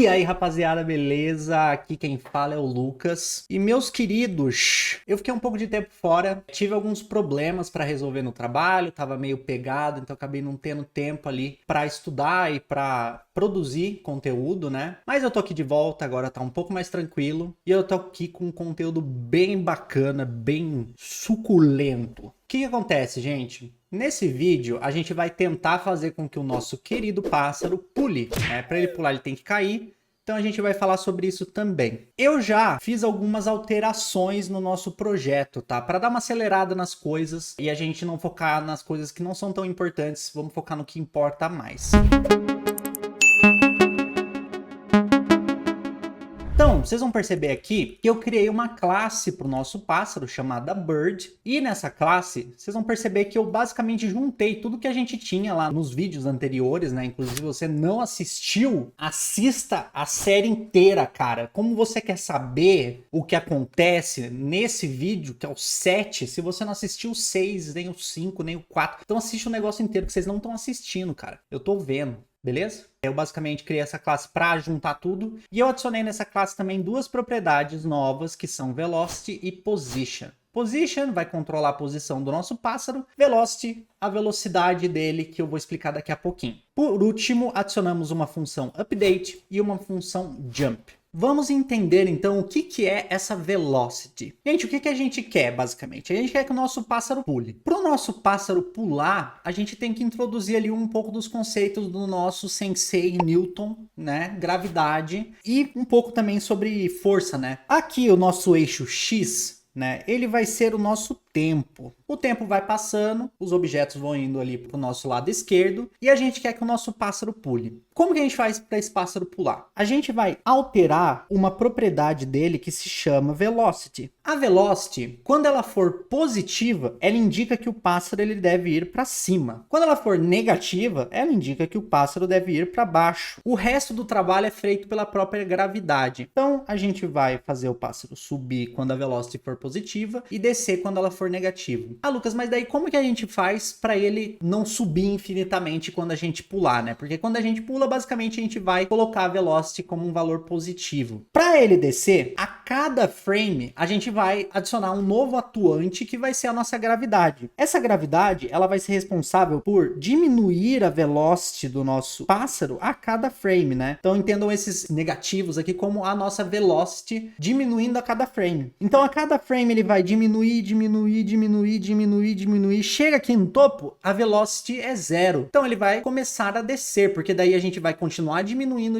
E aí, rapaziada, beleza? Aqui quem fala é o Lucas. E meus queridos, eu fiquei um pouco de tempo fora, tive alguns problemas para resolver no trabalho, tava meio pegado, então acabei não tendo tempo ali para estudar e para produzir conteúdo, né? Mas eu tô aqui de volta, agora tá um pouco mais tranquilo, e eu tô aqui com um conteúdo bem bacana, bem suculento. O que acontece, gente? Nesse vídeo, a gente vai tentar fazer com que o nosso querido pássaro pule, né? Para ele pular, ele tem que cair. Então a gente vai falar sobre isso também. Eu já fiz algumas alterações no nosso projeto, tá? Para dar uma acelerada nas coisas e a gente não focar nas coisas que não são tão importantes, vamos focar no que importa mais. Então, vocês vão perceber aqui que eu criei uma classe para o nosso pássaro chamada Bird. E nessa classe, vocês vão perceber que eu basicamente juntei tudo que a gente tinha lá nos vídeos anteriores, né? Inclusive, se você não assistiu, assista a série inteira, cara. Como você quer saber o que acontece nesse vídeo, que é o 7, se você não assistiu o 6, nem o 5, nem o 4, então assiste o negócio inteiro que vocês não estão assistindo, cara. Eu tô vendo. Beleza? Eu basicamente criei essa classe para juntar tudo. E eu adicionei nessa classe também duas propriedades novas, que são Velocity e Position. Position vai controlar a posição do nosso pássaro. Velocity, a velocidade dele, que eu vou explicar daqui a pouquinho. Por último, adicionamos uma função Update e uma função Jump. Vamos entender então o que é essa velocity. Gente, o que a gente quer basicamente? A gente quer que o nosso pássaro pule. Para o nosso pássaro pular, a gente tem que introduzir ali um pouco dos conceitos do nosso sensei Newton, né? Gravidade e um pouco também sobre força, né? Aqui o nosso eixo X, né? Ele vai ser o nosso tempo. O tempo vai passando, os objetos vão indo ali para o nosso lado esquerdo e a gente quer que o nosso pássaro pule. Como que a gente faz para esse pássaro pular? A gente vai alterar uma propriedade dele que se chama Velocity. A Velocity, quando ela for positiva, ela indica que o pássaro ele deve ir para cima. Quando ela for negativa, ela indica que o pássaro deve ir para baixo. O resto do trabalho é feito pela própria gravidade. Então, a gente vai fazer o pássaro subir quando a Velocity for positiva e descer quando ela for negativa. Ah, Lucas, mas daí como que a gente faz para ele não subir infinitamente quando a gente pular, né? Porque quando a gente pula, basicamente a gente vai colocar a velocity como um valor positivo. Para ele descer, a cada frame a gente vai adicionar um novo atuante que vai ser a nossa gravidade. Essa gravidade, ela vai ser responsável por diminuir a velocity do nosso pássaro a cada frame, né? Então entendam esses negativos aqui como a nossa velocity diminuindo a cada frame. Então a cada frame ele vai diminuir. Chega aqui no topo, a velocity é 0. Então ele vai começar a descer, porque daí a gente vai continuar diminuindo.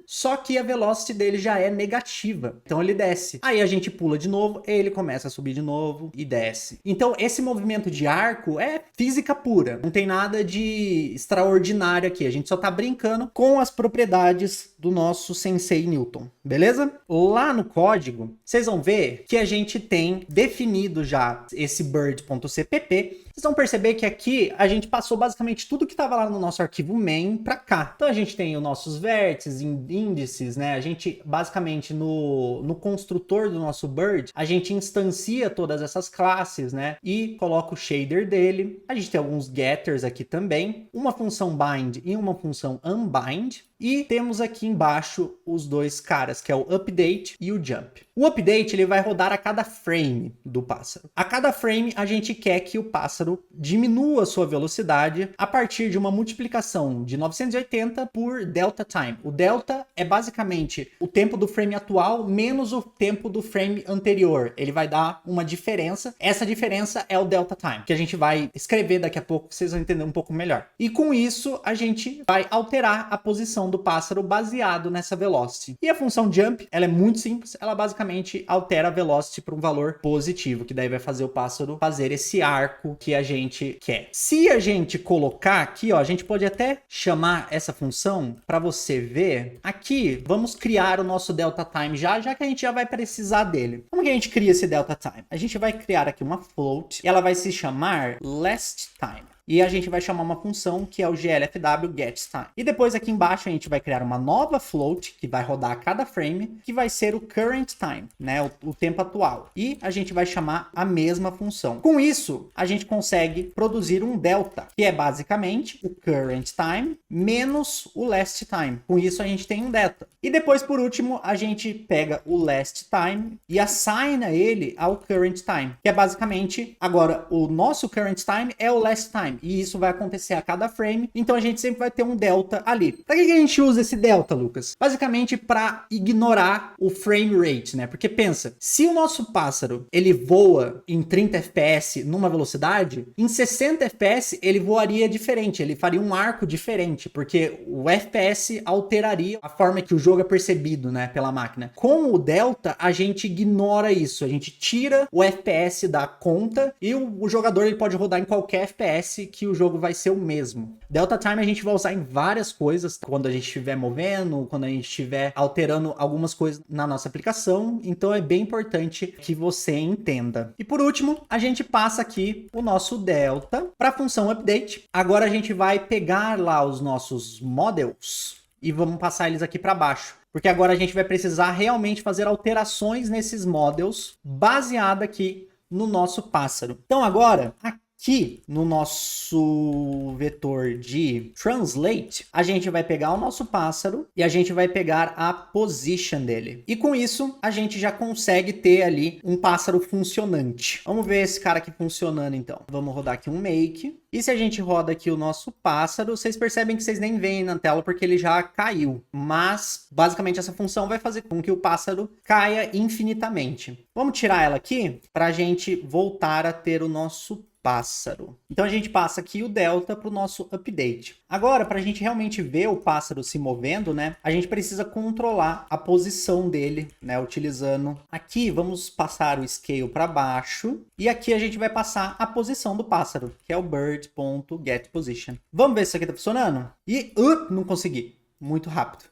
Só que a velocity dele já é negativa. Então ele desce. Aí a gente pula de novo, ele começa a subir de novo e desce. Então esse movimento de arco é física pura. Não tem nada de extraordinário aqui. A gente só tá brincando com as propriedades do nosso sensei Newton. Beleza? Lá no código, vocês vão ver que a gente tem definido já esse bird.cpp. Vocês vão perceber que aqui a gente passou basicamente tudo que estava lá no nosso arquivo main para cá. Então a gente tem os nossos vértices, índices, né? A gente basicamente no construtor do nosso bird, a gente instancia todas essas classes, né? E coloca o shader dele. A gente tem alguns getters aqui também, uma função bind e uma função unbind. E temos aqui embaixo os dois caras, que é o update e o jump. O update ele vai rodar a cada frame do pássaro. A cada frame a gente quer que o pássaro diminua a sua velocidade a partir de uma multiplicação de 980 por delta time. O delta é basicamente o tempo do frame atual menos o tempo do frame anterior. Ele vai dar uma diferença. Essa diferença é o delta time, que a gente vai escrever daqui a pouco, vocês vão entender um pouco melhor. E com isso a gente vai alterar a posição do pássaro baseado nessa velocity. E a função jump, ela é muito simples, ela basicamente altera a velocity para um valor positivo, que daí vai fazer o pássaro fazer esse arco que a gente quer. Se a gente colocar aqui, ó, a gente pode até chamar essa função para você ver. Aqui, vamos criar o nosso delta time já que a gente já vai precisar dele. Como que a gente cria esse delta time? A gente vai criar aqui uma float, e ela vai se chamar last time. e a gente vai chamar uma função que é o glfw getTime. E depois aqui embaixo a gente vai criar uma nova float que vai rodar a cada frame, que vai ser o current time, né, o tempo atual. E a gente vai chamar a mesma função. Com isso, a gente consegue produzir um delta, que é basicamente o current time menos o last time. Com isso a gente tem um delta. E depois, por último, a gente pega o last time e assigna ele ao current time, que é basicamente, agora, o nosso current time é o last time, e isso vai acontecer a cada frame, então a gente sempre vai ter um delta ali. Para que a gente usa esse delta, Lucas? Basicamente para ignorar o frame rate, né? Porque pensa, se o nosso pássaro, ele voa em 30 FPS numa velocidade, em 60 FPS ele voaria diferente, ele faria um arco diferente, porque o FPS alteraria a forma que o jogo é percebido, né, pela máquina. Com o delta, a gente ignora isso, a gente tira o FPS da conta e o jogador ele pode rodar em qualquer FPS que o jogo vai ser o mesmo. Delta time a gente vai usar em várias coisas, quando a gente estiver movendo, quando a gente estiver alterando algumas coisas na nossa aplicação, então é bem importante que você entenda. E por último, a gente passa aqui o nosso delta para a função update. Agora a gente vai pegar lá os nossos models e vamos passar eles aqui para baixo. Porque agora a gente vai precisar realmente fazer alterações nesses models baseada aqui no nosso pássaro. Então agora, aqui no nosso vetor de translate, a gente vai pegar o nosso pássaro e a gente vai pegar a position dele. E com isso, a gente já consegue ter ali um pássaro funcionante. Vamos ver esse cara aqui funcionando então. Vamos rodar aqui um make. E se a gente roda aqui o nosso pássaro, vocês percebem que vocês nem veem na tela porque ele já caiu. Mas, basicamente, essa função vai fazer com que o pássaro caia infinitamente. Vamos tirar ela aqui para a gente voltar a ter o nosso pássaro. Então a gente passa aqui o delta para o nosso update. Agora, para a gente realmente ver o pássaro se movendo, né, a gente precisa controlar a posição dele, né, utilizando aqui, vamos passar o scale para baixo e aqui a gente vai passar a posição do pássaro, que é o bird.getPosition. Vamos ver se isso aqui tá funcionando? E não consegui, muito rápido.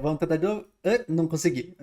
Vamos tentar de novo. Não consegui.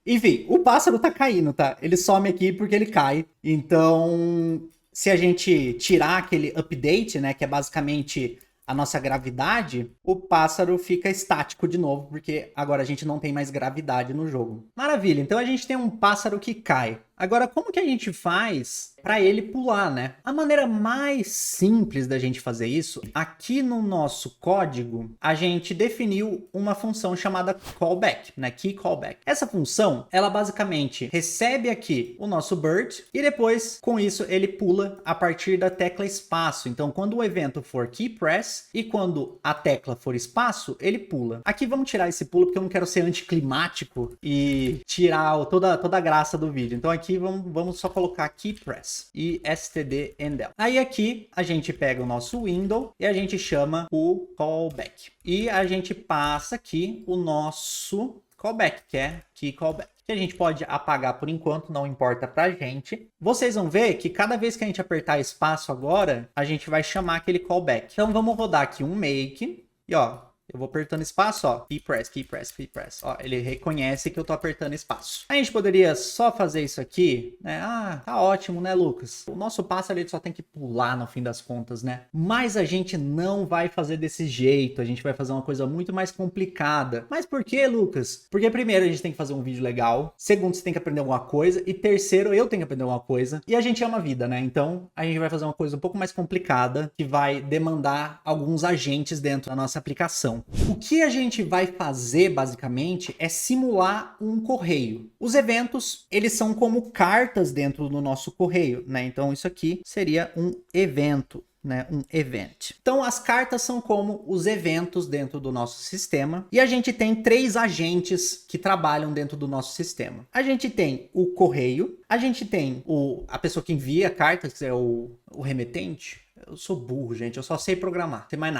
Enfim, o pássaro tá caindo, tá? Ele some aqui porque ele cai. Então, se a gente tirar aquele update, né, que é basicamente a nossa gravidade, o pássaro fica estático de novo, porque agora a gente não tem mais gravidade no jogo. Maravilha, então a gente tem um pássaro que cai. Agora, como que a gente faz para ele pular, né? A maneira mais simples da gente fazer isso, aqui no nosso código, a gente definiu uma função chamada callback, né? Key callback. Essa função, ela basicamente recebe aqui o nosso bird e depois, com isso, ele pula a partir da tecla espaço. Então, quando o evento for key press e quando a tecla for espaço, ele pula. Aqui vamos tirar esse pulo porque eu não quero ser anticlimático e tirar toda a graça do vídeo. Então, aqui vamos só colocar key press e std endel. Aí aqui a gente pega o nosso window e a gente chama o callback. E a gente passa aqui o nosso callback, que é key callback. Que a gente pode apagar por enquanto, não importa pra gente. Vocês vão ver que cada vez que a gente apertar espaço agora, a gente vai chamar aquele callback. Então vamos rodar aqui um make e ó, eu vou apertando espaço, ó, key press, key press, key press. Ó, ele reconhece que eu tô apertando espaço. A gente poderia só fazer isso aqui, né? Ah, tá ótimo, né, Lucas? O nosso pássaro ele só tem que pular no fim das contas, né? Mas a gente não vai fazer desse jeito. A gente vai fazer uma coisa muito mais complicada. Mas por que, Lucas? Porque primeiro a gente tem que fazer um vídeo legal. Segundo, você tem que aprender alguma coisa. E terceiro, eu tenho que aprender alguma coisa. E a gente ama a vida, né? Então, a gente vai fazer uma coisa um pouco mais complicada que vai demandar alguns agentes dentro da nossa aplicação. O que a gente vai fazer, basicamente, é simular um correio. Os eventos, eles são como cartas dentro do nosso correio, né? Então, isso aqui seria um evento, né? Um event. Então, as cartas são como os eventos dentro do nosso sistema. E a gente tem 3 agentes que trabalham dentro do nosso sistema. A gente tem o correio, a gente tem a pessoa que envia a carta, que é o remetente. Eu sou burro, gente. Eu só sei programar. Tem mais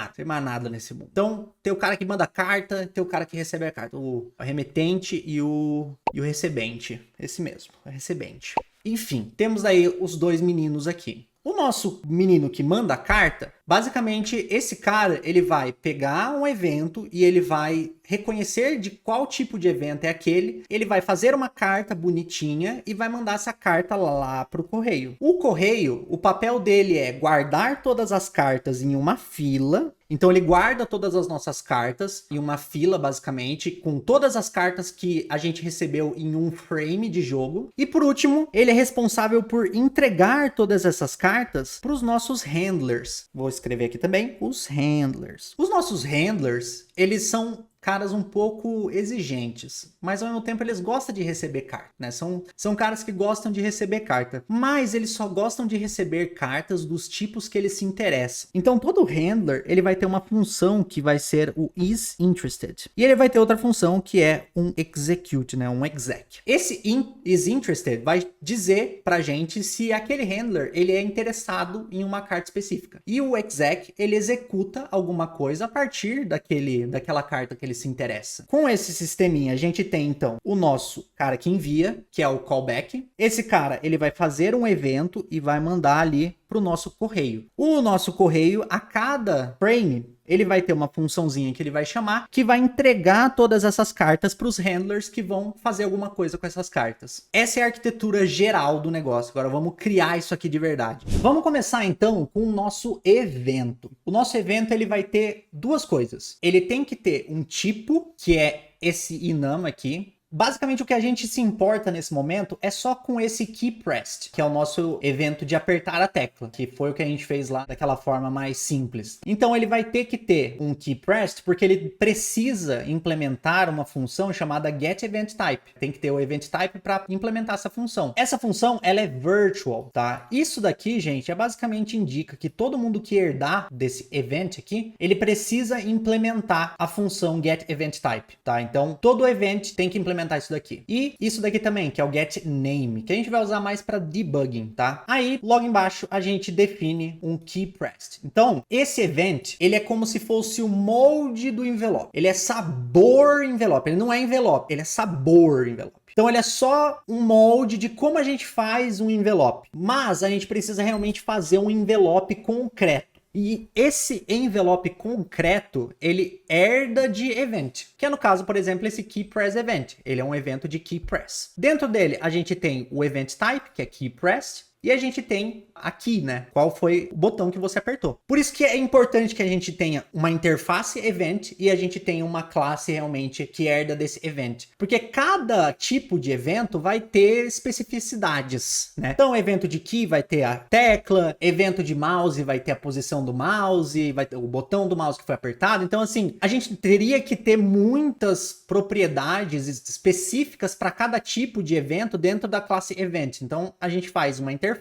nada nesse mundo. Então, tem o cara que manda a carta, tem o cara que recebe a carta. O remetente e o recebente. Esse mesmo, o recebente. Enfim, temos aí os 2 meninos aqui. O nosso menino que manda a carta, Basicamente, esse cara, ele vai pegar um evento e ele vai reconhecer de qual tipo de evento é aquele, ele vai fazer uma carta bonitinha e vai mandar essa carta lá pro correio. O correio, o papel dele é guardar todas as cartas em uma fila. Então ele guarda todas as nossas cartas em uma fila, basicamente, com todas as cartas que a gente recebeu em um frame de jogo. E por último, ele é responsável por entregar todas essas cartas para os nossos handlers. Vou escrever aqui também, os handlers. Os nossos handlers, eles são caras um pouco exigentes, mas ao mesmo tempo eles gostam de receber carta, né? São caras que gostam de receber carta, mas eles só gostam de receber cartas dos tipos que eles se interessam. Então todo handler, ele vai ter uma função que vai ser o is interested, e ele vai ter outra função que é um execute, né? Um exec. Esse is interested vai dizer pra gente se aquele handler, ele é interessado em uma carta específica. E o exec, ele executa alguma coisa a partir daquela carta que ele se interessa. Com esse sisteminha, a gente tem então o nosso cara que envia, que é o callback. Esse cara, ele vai fazer um evento e vai mandar ali pro nosso correio. O nosso correio, a cada frame, ele vai ter uma funçãozinha que ele vai chamar, que vai entregar todas essas cartas para os handlers que vão fazer alguma coisa com essas cartas. Essa é a arquitetura geral do negócio. Agora vamos criar isso aqui de verdade. Vamos começar então com o nosso evento. O nosso evento, ele vai ter duas coisas. Ele tem que ter um tipo, que é esse enum aqui. Basicamente, o que a gente se importa nesse momento é só com esse key pressed, que é o nosso evento de apertar a tecla, que foi o que a gente fez lá daquela forma mais simples. Então, ele vai ter que ter um key pressed, porque ele precisa implementar uma função chamada getEventType. Tem que ter o eventType para implementar essa função. Essa função, ela é virtual, tá? Isso daqui, gente, basicamente indica que todo mundo que herdar desse event aqui, ele precisa implementar a função getEventType, tá? Então, todo event tem que implementar isso daqui. E isso daqui também, que é o getName, que a gente vai usar mais para debugging, tá? Aí, logo embaixo, a gente define um keyPressed. Então, esse event, ele é como se fosse o molde do envelope. Ele é sabor envelope. Ele não é envelope, ele é sabor envelope. Então ele é só um molde de como a gente faz um envelope. Mas a gente precisa realmente fazer um envelope concreto. E esse envelope concreto, ele herda de event, que é no caso, por exemplo, esse keyPress event. Ele é um evento de keyPress. Dentro dele, a gente tem o event type, que é keyPressed, e a gente tem aqui, né, qual foi o botão que você apertou. Por isso que é importante que a gente tenha uma interface event e a gente tenha uma classe realmente que herda desse event. Porque cada tipo de evento vai ter especificidades, né? Então, o evento de key vai ter a tecla, evento de mouse vai ter a posição do mouse, vai ter o botão do mouse que foi apertado. Então, assim, a gente teria que ter muitas propriedades específicas para cada tipo de evento dentro da classe event. Então, a gente faz uma interface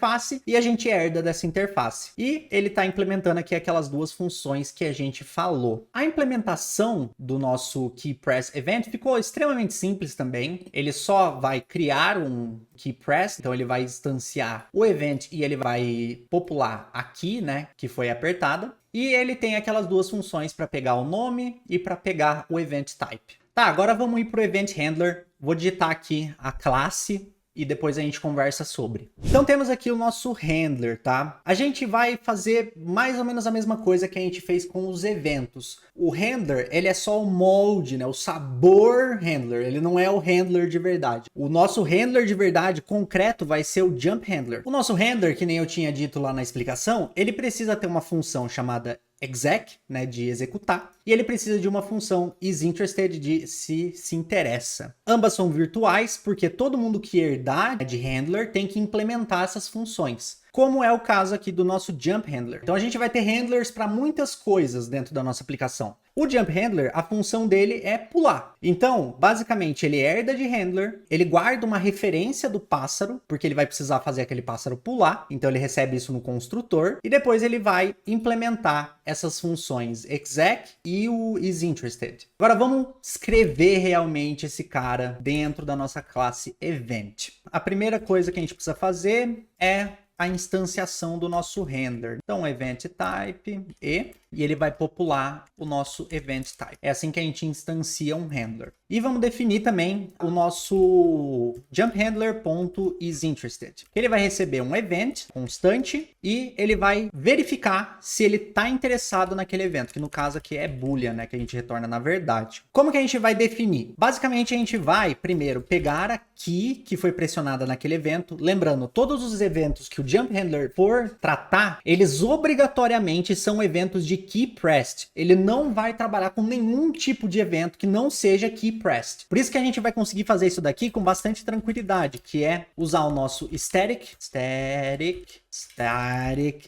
e a gente herda dessa interface. E ele está implementando aqui aquelas duas funções que a gente falou. A implementação do nosso keyPress event ficou extremamente simples também. Ele só vai criar um keyPress, então ele vai instanciar o event e ele vai popular a key, né, que foi apertada. E ele tem aquelas duas funções para pegar o nome e para pegar o event type. Tá, agora vamos ir para o event handler. Vou digitar aqui a classe e depois a gente conversa sobre. Então temos aqui o nosso handler, tá? A gente vai fazer mais ou menos a mesma coisa que a gente fez com os eventos. O handler, ele é só o molde, né? O sabor handler, ele não é o handler de verdade. O nosso handler de verdade, concreto, vai ser o jump handler. O nosso handler, que nem eu tinha dito lá na explicação, ele precisa ter uma função chamada exec, né, de executar, e ele precisa de uma função isInterested, de se interessa. Ambas são virtuais, porque todo mundo que herdar de handler tem que implementar essas funções, como é o caso aqui do nosso jump handler. Então a gente vai ter handlers para muitas coisas dentro da nossa aplicação. O jump handler, a função dele é pular. Então, basicamente, ele herda de handler, ele guarda uma referência do pássaro, porque ele vai precisar fazer aquele pássaro pular, então ele recebe isso no construtor, e depois ele vai implementar essas funções exec e o isInterested. Agora vamos escrever realmente esse cara dentro da nossa classe event. A primeira coisa que a gente precisa fazer é a instanciação do nosso handler. Então, event type e e ele vai popular o nosso event type. É assim que a gente instancia um handler. E vamos definir também o nosso jumpHandler.isInterested. Ele vai receber um event constante e ele vai verificar se ele está interessado naquele evento, que no caso aqui é boolean, né, que a gente retorna na verdade. Como que a gente vai definir? Basicamente a gente vai primeiro pegar a key que foi pressionada naquele evento. Lembrando, todos os eventos que o jumpHandler for tratar, eles obrigatoriamente são eventos de key pressed. Ele não vai trabalhar com nenhum tipo de evento que não seja key pressed. Por isso que a gente vai conseguir fazer isso daqui com bastante tranquilidade, que é usar o nosso static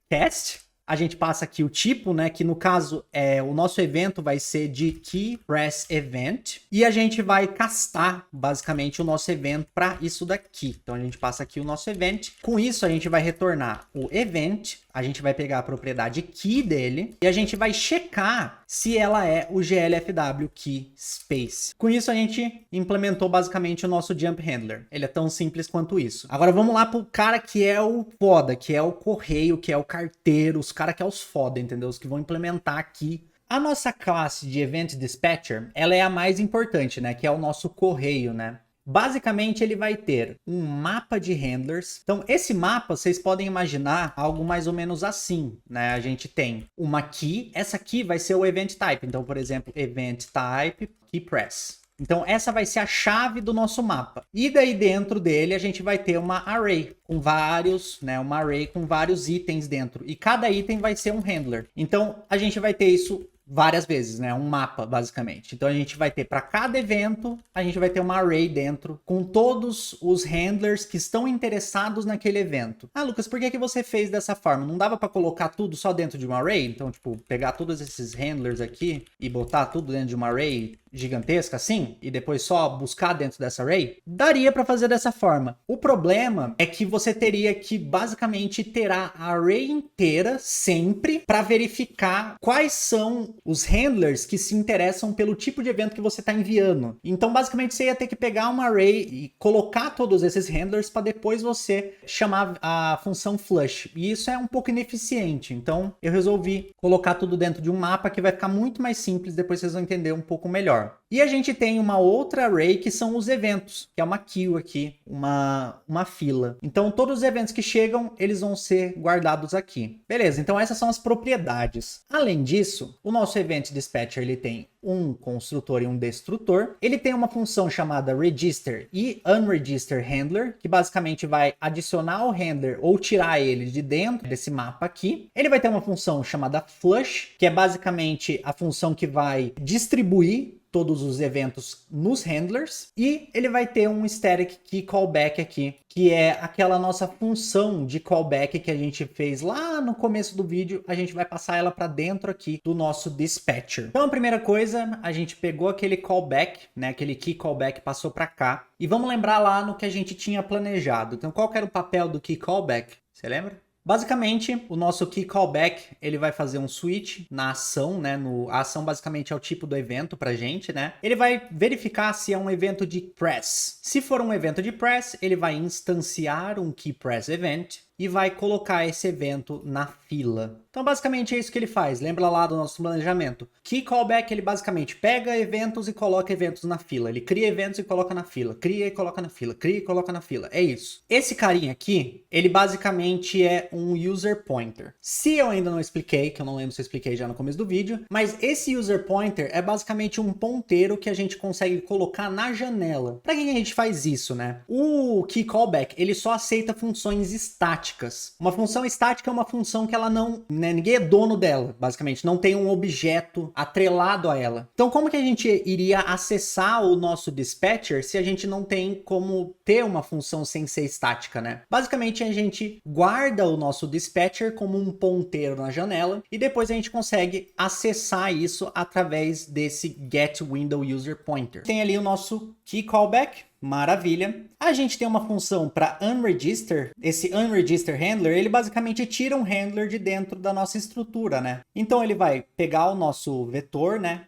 test. A gente passa aqui o tipo, né, que no caso o nosso evento vai ser de key press event, e a gente vai castar basicamente o nosso evento para isso daqui. Então a gente passa aqui o nosso event. Com isso a gente vai retornar o event, a gente vai pegar a propriedade key dele e a gente vai checar se ela é o glfw key space. Com isso a gente implementou basicamente o nosso jump handler. Ele é tão simples quanto isso. Agora vamos lá pro cara que é o foda, que é o correio, que é o carteiro, os cara que é os foda, entendeu? Os que vão implementar aqui. A nossa classe de Event Dispatcher, ela é a mais importante, né? Que é o nosso correio, né? Basicamente, ele vai ter um mapa de handlers. Então, esse mapa, vocês podem imaginar algo mais ou menos assim, né? A gente tem uma key. Essa key vai ser o event type. Então, por exemplo, event type key press. Então, essa vai ser a chave do nosso mapa. E daí, dentro dele, a gente vai ter uma array com vários, né? Uma array com vários itens dentro. E cada item vai ser um handler. Então, a gente vai ter isso várias vezes, né? Um mapa, basicamente. Então, a gente vai ter para cada evento, a gente vai ter uma array dentro com todos os handlers que estão interessados naquele evento. Ah, Lucas, por que que você fez dessa forma? Não dava para colocar tudo só dentro de uma array? Então, tipo, pegar todos esses handlers aqui e botar tudo dentro de uma array gigantesca assim, e depois só buscar dentro dessa array? Daria para fazer dessa forma. O problema é que você teria que basicamente ter a array inteira sempre para verificar quais são os handlers que se interessam pelo tipo de evento que você está enviando. Então, basicamente, você ia ter que pegar uma array e colocar todos esses handlers para depois você chamar a função flush. E isso é um pouco ineficiente. Então, eu resolvi colocar tudo dentro de um mapa que vai ficar muito mais simples. Depois vocês vão entender um pouco melhor. E a gente tem uma outra array que são os eventos, que é uma queue aqui, uma fila. Então, todos os eventos que chegam, eles vão ser guardados aqui. Beleza, então essas são as propriedades. Além disso, o nosso Event Dispatcher, ele tem um construtor e um destrutor. Ele tem uma função chamada register e unregister handler, que basicamente vai adicionar o handler ou tirar ele de dentro desse mapa aqui. Ele vai ter uma função chamada flush, que é basicamente a função que vai distribuir todos os eventos nos handlers, e ele vai ter um static key callback aqui, que é aquela nossa função de callback que a gente fez lá no começo do vídeo. A gente vai passar ela para dentro aqui do nosso dispatcher. Então, a primeira coisa, a gente pegou aquele callback, né, aquele key callback, passou para cá, e vamos lembrar lá no que a gente tinha planejado. Então, qual que era o papel do key callback? Você lembra? Basicamente, o nosso key callback, ele vai fazer um switch na ação, né? A ação basicamente é o tipo do evento pra gente, né? Ele vai verificar se é um evento de press. Se for um evento de press, ele vai instanciar um key press event e vai colocar esse evento na fila. Então, basicamente, é isso que ele faz. Lembra lá do nosso planejamento. Key callback, ele basicamente pega eventos e coloca eventos na fila. Ele cria eventos e coloca na fila. Cria e coloca na fila. Cria e coloca na fila. É isso. Esse carinha aqui, ele basicamente é um user pointer. Se eu ainda não expliquei, que eu não lembro se eu expliquei já no começo do vídeo, mas esse user pointer é basicamente um ponteiro que a gente consegue colocar na janela. Para que a gente faz isso, né? O key callback, ele só aceita funções estáticas. Uma função estática é uma função que ela não, né, ninguém é dono dela, basicamente, não tem um objeto atrelado a ela. Então, como que a gente iria acessar o nosso dispatcher se a gente não tem como ter uma função sem ser estática, né? Basicamente, a gente guarda o nosso dispatcher como um ponteiro na janela e depois a gente consegue acessar isso através desse get window user pointer. Tem ali o nosso key callback, Maravilha. A gente tem uma função para unregister. Esse unregister handler, ele basicamente tira um handler de dentro da nossa estrutura, né? Então ele vai pegar o nosso vetor, né?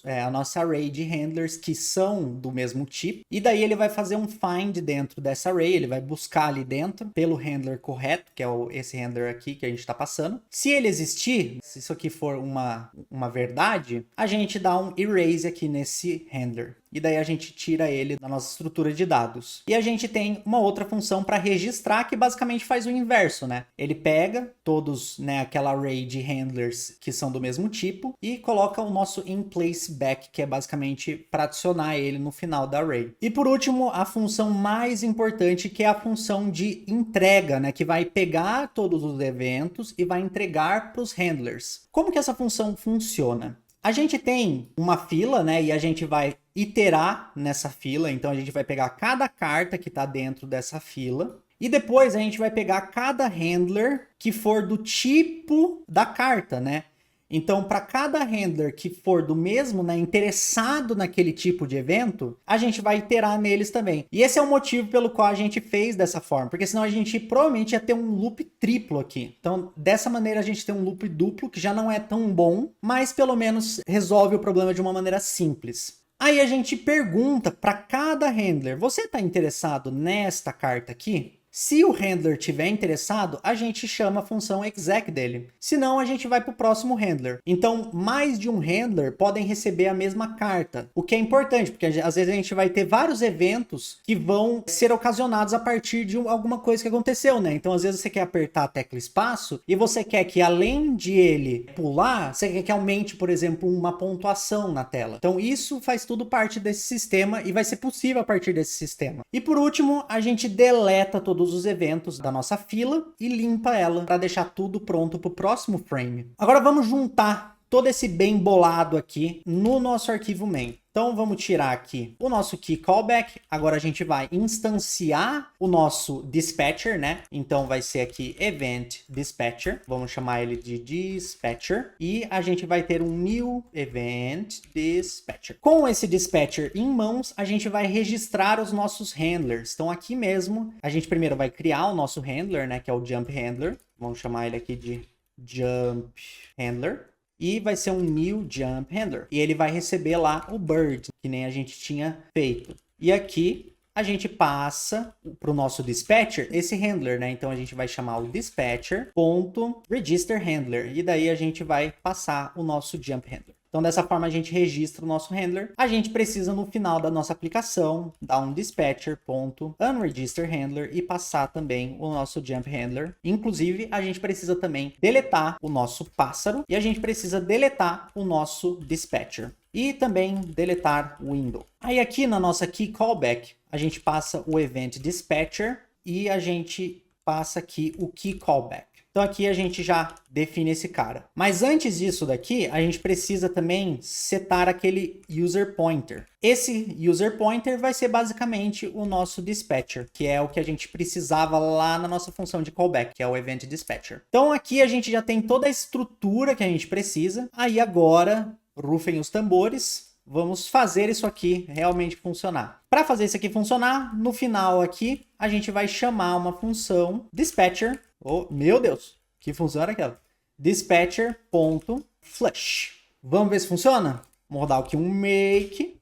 A nossa array de handlers que são do mesmo tipo. E daí ele vai fazer um find dentro dessa array. Ele vai buscar ali dentro pelo handler correto, que é esse handler aqui que a gente está passando. Se ele existir, se isso aqui for uma verdade, a gente dá um erase aqui nesse handler. E daí a gente tira ele da nossa estrutura de dados. E a gente tem uma outra função para registrar que basicamente faz o inverso, né? Ele pega todos, né, aquela array de handlers que são do mesmo tipo e coloca o nosso inPlaceBack, que é basicamente para adicionar ele no final da array. E por último, a função mais importante, que é a função de entrega, né, que vai pegar todos os eventos e vai entregar para os handlers. Como que essa função funciona? A gente tem uma fila, né, e a gente vai iterar nessa fila, então a gente vai pegar cada carta que está dentro dessa fila e depois a gente vai pegar cada handler que for do tipo da carta, né? Então, para cada handler que for do mesmo, né, interessado naquele tipo de evento, a gente vai iterar neles também. E esse é o motivo pelo qual a gente fez dessa forma, porque senão a gente provavelmente ia ter um loop triplo aqui. Então, dessa maneira a gente tem um loop duplo, que já não é tão bom, mas pelo menos resolve o problema de uma maneira simples. Aí a gente pergunta para cada handler, você está interessado nesta carta aqui? Se o handler estiver interessado, a gente chama a função exec dele. Senão, a gente vai para o próximo handler. Então, mais de um handler podem receber a mesma carta. O que é importante, porque às vezes a gente vai ter vários eventos que vão ser ocasionados a partir de alguma coisa que aconteceu, né? Então, às vezes você quer apertar a tecla espaço e você quer que, além de ele pular, você quer que aumente, por exemplo, uma pontuação na tela. Então, isso faz tudo parte desse sistema e vai ser possível a partir desse sistema. E por último, a gente deleta todos os eventos da nossa fila e limpa ela para deixar tudo pronto para o próximo frame. Agora vamos juntar todo esse bem bolado aqui no nosso arquivo main. Então vamos tirar aqui o nosso key callback. Agora a gente vai instanciar o nosso dispatcher, né? Então vai ser aqui event dispatcher. Vamos chamar ele de dispatcher. E a gente vai ter um new event dispatcher. Com esse dispatcher em mãos, a gente vai registrar os nossos handlers. Então aqui mesmo, a gente primeiro vai criar o nosso handler, né? Que é o jump handler. Vamos chamar ele aqui de jump handler. E vai ser um new jump handler. E ele vai receber lá o bird, que nem a gente tinha feito. E aqui a gente passa para o nosso dispatcher esse handler, né? Então a gente vai chamar o dispatcher.registerHandler. E daí a gente vai passar o nosso jump handler. Então, dessa forma, a gente registra o nosso handler. A gente precisa, no final da nossa aplicação, dar um dispatcher.unregisterHandler e passar também o nosso jump handler. Inclusive, a gente precisa também deletar o nosso pássaro e a gente precisa deletar o nosso dispatcher. E também deletar o window. Aí aqui na nossa key callback, a gente passa o event dispatcher e a gente passa aqui o key callback. Então aqui a gente já define esse cara. Mas antes disso daqui, a gente precisa também setar aquele user pointer. Esse user pointer vai ser basicamente o nosso dispatcher, que é o que a gente precisava lá na nossa função de callback, que é o event dispatcher. Então aqui a gente já tem toda a estrutura que a gente precisa. Aí agora, rufem os tambores. Vamos fazer isso aqui realmente funcionar. Para fazer isso aqui funcionar, no final aqui, a gente vai chamar uma função dispatcher. Oh, meu Deus, que função era aquela? Dispatcher.flush. Vamos ver se funciona? Vamos rodar aqui um make.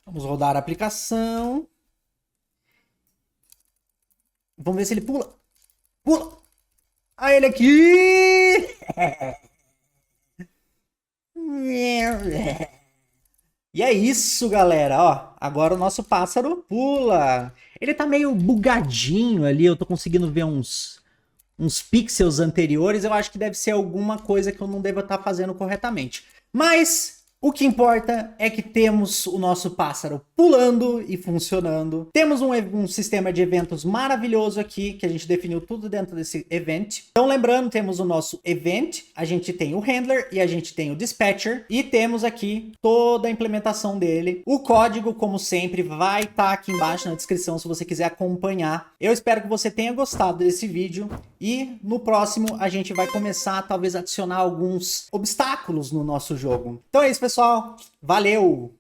Vamos rodar a aplicação. Vamos ver se ele pula. Pula! Ah, ele aqui! E é isso, galera. Ó, agora o nosso pássaro pula. Ele tá meio bugadinho ali. Eu tô conseguindo ver uns pixels anteriores. Eu acho que deve ser alguma coisa que eu não devo estar fazendo corretamente. Mas o que importa é que temos o nosso pássaro pulando e funcionando. Temos um sistema de eventos maravilhoso aqui, que a gente definiu tudo dentro desse event. Então, lembrando, temos o nosso event, a gente tem o handler e a gente tem o dispatcher. E temos aqui toda a implementação dele. O código, como sempre, vai estar aqui embaixo na descrição se você quiser acompanhar. Eu espero que você tenha gostado desse vídeo. E no próximo a gente vai começar, talvez, a adicionar alguns obstáculos no nosso jogo. Então é isso, pessoal. Valeu!